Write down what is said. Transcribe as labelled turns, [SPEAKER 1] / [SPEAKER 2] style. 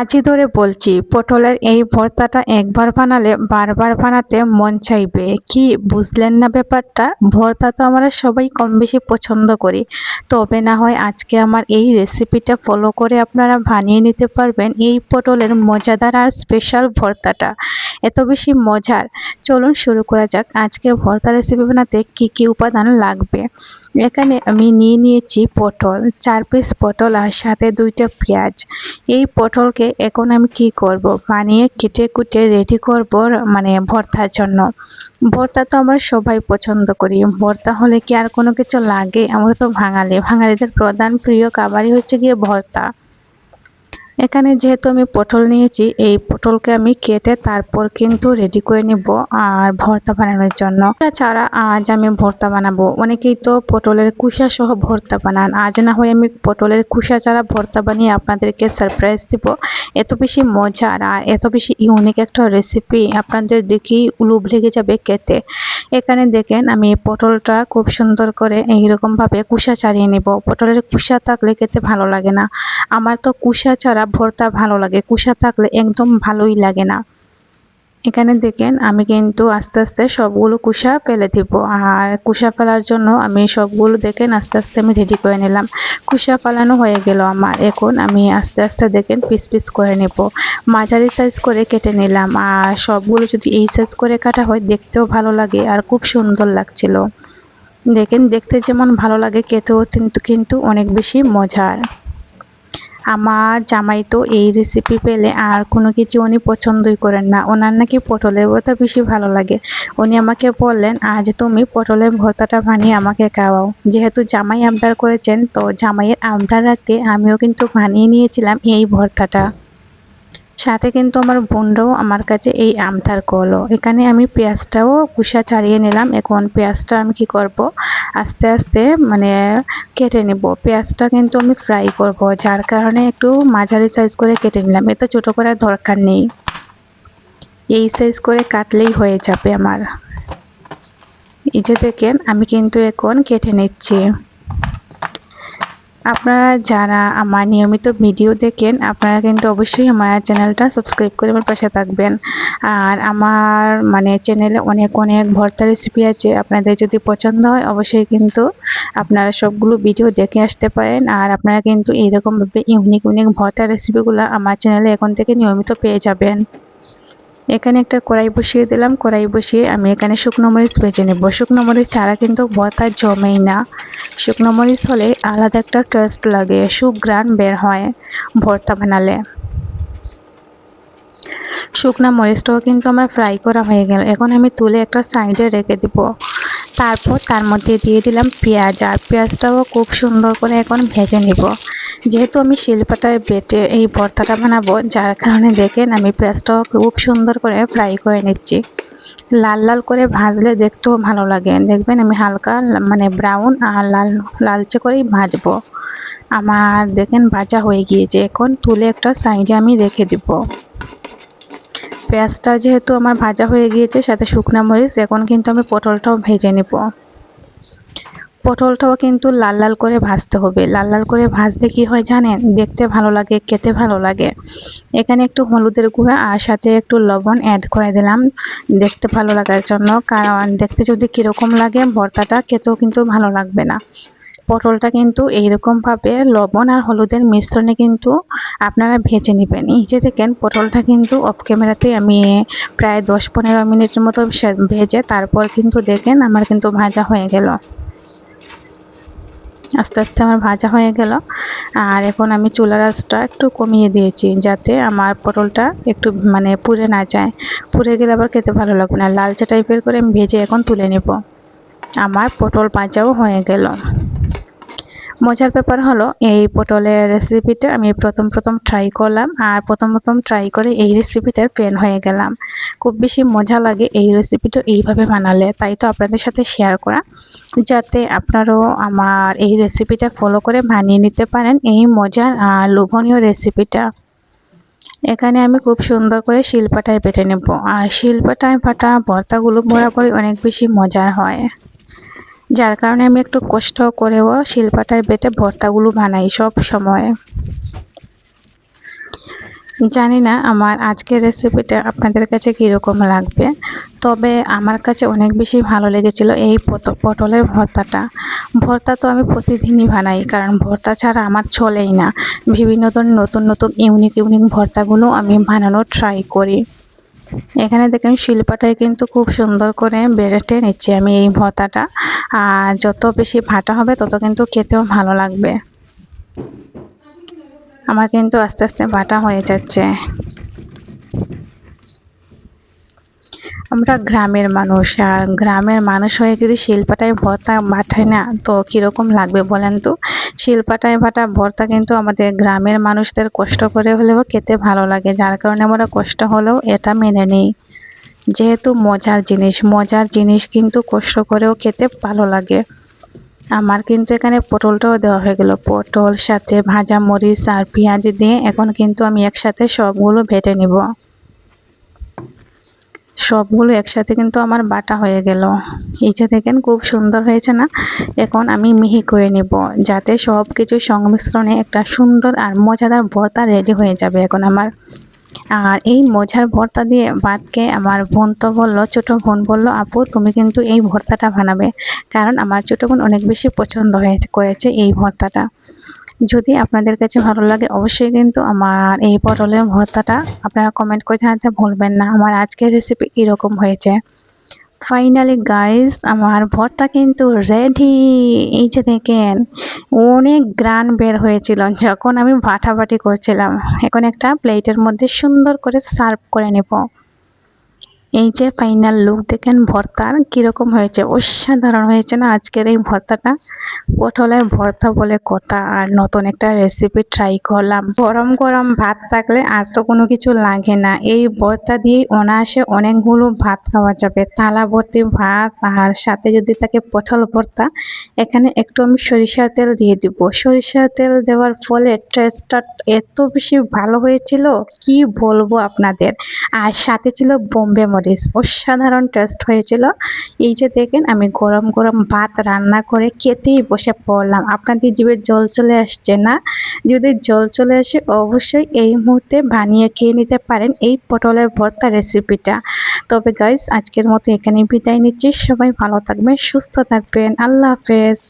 [SPEAKER 1] আজই ধরে বলছি, পটলের এই ভর্তাটা একবার বানালে বারবার বানাতে মন চাইবে। কি বুঝলেন না ব্যাপারটা? ভর্তা তো আমরা সবাই কম বেশি পছন্দ করি, তবে না হয় আজকে আমার এই রেসিপিটা ফলো করে আপনারা বানিয়ে নিতে পারবেন এই পটলের মজাদার আর স্পেশাল ভর্তাটা। এত বেশি মজার। চলুন শুরু করা যাক। আজকে ভর্তা রেসিপি বানাতে কি কি উপাদান লাগবে। এখানে আমি নিয়েছি পটল, 4 পিস পটল আর সাথে 2টা পেঁয়াজ। এই পটলকে এখন আমি কি করব, বানিয়ে কেটে কুটে রেডি করব মানে ভর্তার জন্য। ভর্তা তো আমরা সবাই পছন্দ করি, ভর্তা হলে কি আর কোনো কিছু লাগে? আমরা তো বাঙালিদের প্রধান প্রিয় খাবারই হচ্ছে গিয়ে ভর্তা। এখানে যেহেতু আমি পটল নিয়েছি, এই পটলকে আমি কেটে তারপর কিন্তু রেডি করে নিব আর ভর্তা বানানোর জন্য। তাছাড়া আজ আমি ভর্তা বানাবো। অনেকেই তো পটলের কুসা সহ ভর্তা বানান, আজ না হয় আমি পটলের কুসা ছাড়া ভর্তা বানিয়ে আপনাদেরকে সারপ্রাইজ দিব। এত বেশি মজার আর এত বেশি ইউনিক একটা রেসিপি, আপনাদের দেখেই লোভ লেগে যাবে খেতে। এখানে দেখেন আমি পটলটা খুব সুন্দর করে এইরকমভাবে কুসা ছাড়িয়ে নিব। পটলের কুসা থাকলে খেতে ভালো লাগে না। আমার তো কুসা ছাড়া ভর্তা ভালো লাগে, কুসা থাকলে একদম ভালোই লাগে না। এখানে দেখেন আমি কিন্তু আস্তে আস্তে সবগুলো কুসা ফেলে দিব, আর কুসা ফেলার জন্য আমি সবগুলো দেখেন আস্তে আস্তে আমি রেডি করে নিলাম। কুসা ফেলানো হয়ে গেল আমার। এখন আমি আস্তে আস্তে দেখেন পিস পিস করে নেব, মাঝারি সাইজ করে কেটে নিলাম। আর সবগুলো যদি এই সাইজ করে কাটা হয় দেখতেও ভালো লাগে আর খুব সুন্দর লাগছিল। দেখেন দেখতে যেমন ভালো লাগে, খেতেও কিন্তু অনেক বেশি মজার। আমার জামাই তো এই রেসিপি পেলে আর কোনো কিছু উনি পছন্দই করেন না, ওনার নাকি পটলের ভর্তা বেশি ভালো লাগে। উনি আমাকে বললেন, আজ তুমি পটলের ভর্তাটা বানিয়ে আমাকে খাওয়াও। যেহেতু জামাই আবদার করেছেন, তো জামাইয়ের আবদার রাখতে আমিও কিন্তু বানিয়ে নিয়েছিলাম এই ভর্তাটা। সাথে কিন্তু আমার বোনরাও আমার কাছে এই আমটার করলো। এখানে আমি পেঁয়াজটাও কুসা ছাড়িয়ে নিলাম। এখন পেঁয়াজটা আমি কি করব, আস্তে আস্তে মানে কেটে নেব। পেঁয়াজটা কিন্তু আমি ফ্রাই করব, যার কারণে একটু মাঝারি সাইজ করে কেটে নিলাম। এত ছোটো করার দরকার নেই, এই সাইজ করে কাটলেই হয়ে যাবে আমার। এই যে দেখেন আমি কিন্তু এখন কেটে নিচ্ছি। আপনারা যারা আমার নিয়মিত ভিডিও দেখেন, আপনারা কিন্তু অবশ্যই আমার চ্যানেলটা সাবস্ক্রাইব করে আমার পাশে থাকবেন। আর আমার চ্যানেলে অনেক অনেক ভর্তা রেসিপি আছে, আপনাদের যদি পছন্দ হয় অবশ্যই কিন্তু আপনারা সবগুলো ভিডিও দেখে আসতে পারেন। আর আপনারা কিন্তু এইরকমভাবে ইউনিক ইউনিক ভর্তা রেসিপিগুলো আমার চ্যানেলে এখন থেকে নিয়মিত পেয়ে যাবেন। এখানে একটা কড়াই বসিয়ে দিলাম। কড়াই বসিয়ে আমি এখানে শুকনো মরিচ ভেজে নেব। শুকনো মরিচ ছাড়া কিন্তু ভর্তা জমেই না। শুকনো মরিচ হলে আলাদা একটা টেস্ট লাগে, সুঘ্রাণ বের হয় ভর্তা বানালে। শুকনো মরিচটাও কিন্তু আমার ফ্রাই করা হয়ে গেল। এখন আমি তুলে একটা সাইডে রেখে দিব। তারপর তার মধ্যে দিয়ে দিলাম পেঁয়াজ, আর পেঁয়াজটাও খুব সুন্দর করে এখন ভেজে নিব। যেহেতু আমি শিলপাটায় বেটে এই ভর্তাটা বানাবো, যার কারণে দেখেন আমি পেঁয়াজটাও খুব সুন্দর করে ফ্রাই করে নিচ্ছি। লাল লাল করে ভাজলে দেখতেও ভালো লাগে। দেখবেন আমি হালকা ব্রাউন আর লালচে করেই ভাজবো। আমার দেখেন ভাজা হয়ে গিয়েছে, এখন তুলে একটা সাইডে আমি রেখে দিব। পেঁয়াজটা যেহেতু আমার ভাজা হয়ে গিয়েছে সাথে শুকনো মরিচ, এখন কিন্তু আমি পটলটাও ভেজে নেব। পটলটাও কিন্তু লাল লাল করে ভাজতে হবে। লাল লাল করে ভাজলে কি হয় জানেন, দেখতে ভালো লাগে, খেতে ভালো লাগে। এখানে একটু হলুদের গুঁড়া আর সাথে একটু লবণ অ্যাড করে দিলাম দেখতে ভালো লাগার জন্য। কারণ দেখতে যদি কীরকম লাগে ভর্তাটা খেতেও কিন্তু ভালো লাগবে না। পটলটা কিন্তু এইরকমভাবে লবণ আর হলুদের মিশ্রণে কিন্তু আপনারা ভেজে নেবেন। এই যে দেখেন পটলটা কিন্তু অফ ক্যামেরাতে আমি প্রায় 10-15 মিনিটের মতো ভেজে তারপর কিন্তু দেখেন আমার কিন্তু ভাজা হয়ে গেল। আস্তে আস্তে আমার ভাজা হয়ে গেল। আর এখন আমি চুলার আঁচটা একটু কমিয়ে দিয়েছি, যাতে আমার পটলটা একটু পুড়ে না যায়। পুড়ে গেলে আবার খেতে ভালো লাগবে না। লালচে টাইপের করে আমি ভেজে এখন তুলে নেব। আমার পটল ভাজাও হয়ে গেল। মজার ব্যাপার হলো, এই পটলের রেসিপিটা আমি প্রথম ট্রাই করলাম, আর প্রথম ট্রাই করে এই রেসিপিটার ফ্যান হয়ে গেলাম। খুব বেশি মজা লাগে এই রেসিপিটা এইভাবে বানালে, তাই তো আপনাদের সাথে শেয়ার করা, যাতে আপনারাও আমার এই রেসিপিটা ফলো করে বানিয়ে নিতে পারেন এই মজার আর লোভনীয় রেসিপিটা। এখানে আমি খুব সুন্দর করে শিলপাটায় বেটে নেব। আর শিলপাটায় বাটা ভর্তাগুলো বরাবরই অনেক বেশি মজার হয়, যার কারণে আমি একটু কষ্ট করেও শিলপাটায় বেটে ভর্তাগুলো বানাই সব সময়। জানি না আমার আজকের রেসিপিটা আপনাদের কাছে কীরকম লাগবে, তবে আমার কাছে অনেক বেশি ভালো লেগেছিল এই পটলের ভর্তাটা। ভর্তা তো আমি প্রতিদিনই বানাই, কারণ ভর্তা ছাড়া আমার চলেই না। বিভিন্ন ধরনের নতুন নতুন ইউনিক ইউনিক ভর্তাগুলো আমি বানানোর ট্রাই করি। এখানে দেখেন শিলপাটায় কিন্তু খুব সুন্দর করে বেটে নিচ্ছি আমি এই ভর্তাটা। আর যত বেশি ভাটা হবে তত কিন্তু খেতেও ভালো লাগবে। আমার কিন্তু আস্তে আস্তে বাটা হয়ে যাচ্ছে। আমরা গ্রামের মানুষ, আর গ্রামের মানুষ হয়ে যদি শিলপাটায় ভর্তা বাটাই না, তো কীরকম লাগবে বলেন তো। শিলপাটায় বাটা ভর্তা কিন্তু আমাদের গ্রামের মানুষদের কষ্ট করে হলেও খেতে ভালো লাগে, যার কারণে আমরা কষ্ট হলেও এটা মেনে নিই। যেহেতু মজার জিনিস কিন্তু কষ্ট করেও খেতে ভালো লাগে। আমার কিন্তু এখানে পটলটাও দেওয়া হয়ে গেল। পটল সাথে ভাজা মরিচ আর পেঁয়াজ দিয়ে এখন কিন্তু আমি একসাথে সবগুলো বেটে নিব। সবগুলো একসাথে কিন্তু আমার বাটা হয়ে গেল। এই যে দেখেন খুব সুন্দর হয়েছে না। এখন আমি মিহি করে নেব, যাতে সব কিছু সংমিশ্রণে একটা সুন্দর আর মজাদার ভর্তা রেডি হয়ে যাবে এখন আমার। আর এই মজার ভর্তা দিয়ে ভাত খেয়ে আমার বোন তো বললো, ছোটো বোন বললো, আপু তুমি কিন্তু এই ভর্তাটা বানাবে, কারণ আমার ছোটো বোন অনেক বেশি পছন্দ করেছে এই ভর্তাটা। যদি আপনাদের কাছে ভালো লাগে অবশ্যই কিন্তু আমার এই পটলের ভর্তাটা আপনারা কমেন্ট করে জানাতে ভুলবেন না আমার আজকের রেসিপি কীরকম হয়েছে। ফাইনালি গাইস আমার ভর্তা কিন্তু রেডি। এই যে দেখেন অনেক গ্রান বের হয়েছিল যখন আমি বাটাবাটি করছিলাম। এখন একটা প্লেটের মধ্যে সুন্দর করে সার্ভ করে নেব। এই যে ফাইনাল লুক দেখেন ভর্তার কীরকম হয়েছে, অসাধারণ হয়েছে না আজকের এই ভর্তাটা। পটলের ভর্তা বলে কথা, আর নতুন একটা রেসিপি ট্রাই করলাম। গরম গরম ভাত থাকলে আর তো কোনো কিছু লাগে না, এই ভর্তা দিয়েই অনায়াসে অনেকগুলো ভাত খাওয়া যাবে। থালা ভর্তি ভাত, আর সাথে যদি থাকে পটল ভর্তা। এখানে একটু আমি সরিষার তেল দিয়ে দিব। সরিষার তেল দেওয়ার ফলে টেস্টটা এত বেশি ভালো হয়েছিল কি বলবো আপনাদের। আর সাথে ছিল বোম্বে মরিচ, অসাধারণ টেস্ট হয়েছিল। এই যে দেখেন আমি গরম গরম ভাত রান্না করে খেতেই বসে পড়লাম। আপনাদের জিভে জল চলে আসছে না? যদি জল চলে আসে অবশ্যই এই মুহূর্তে বানিয়ে খেয়ে নিতে পারেন এই পটলের ভর্তা রেসিপিটা। তবে গাইস আজকের মতো এখানে বিদায় নিচ্ছি। সবাই ভালো থাকবেন, সুস্থ থাকবেন। আল্লাহ হাফেজ।